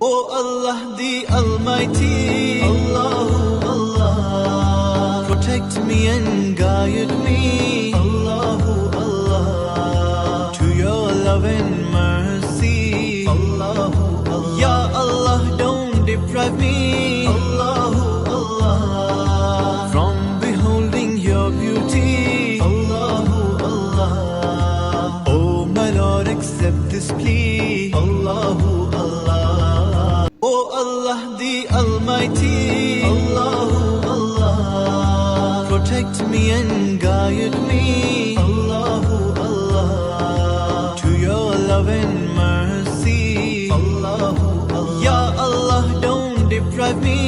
O Allah the Almighty, Allahu Allah, protect me and guide me, Allahu Allah, to your love and mercy, Allahu Allah. Ya Allah, don't deprive me, Allahu Allah, from beholding your beauty, Allahu Allah. Oh my Lord, accept this plea, Allahu Allah. O Allah the Almighty, Allahu Allah, protect me and guide me, Allahu Allah, to your love and mercy, Allahu Allah. Ya Allah, don't deprive me,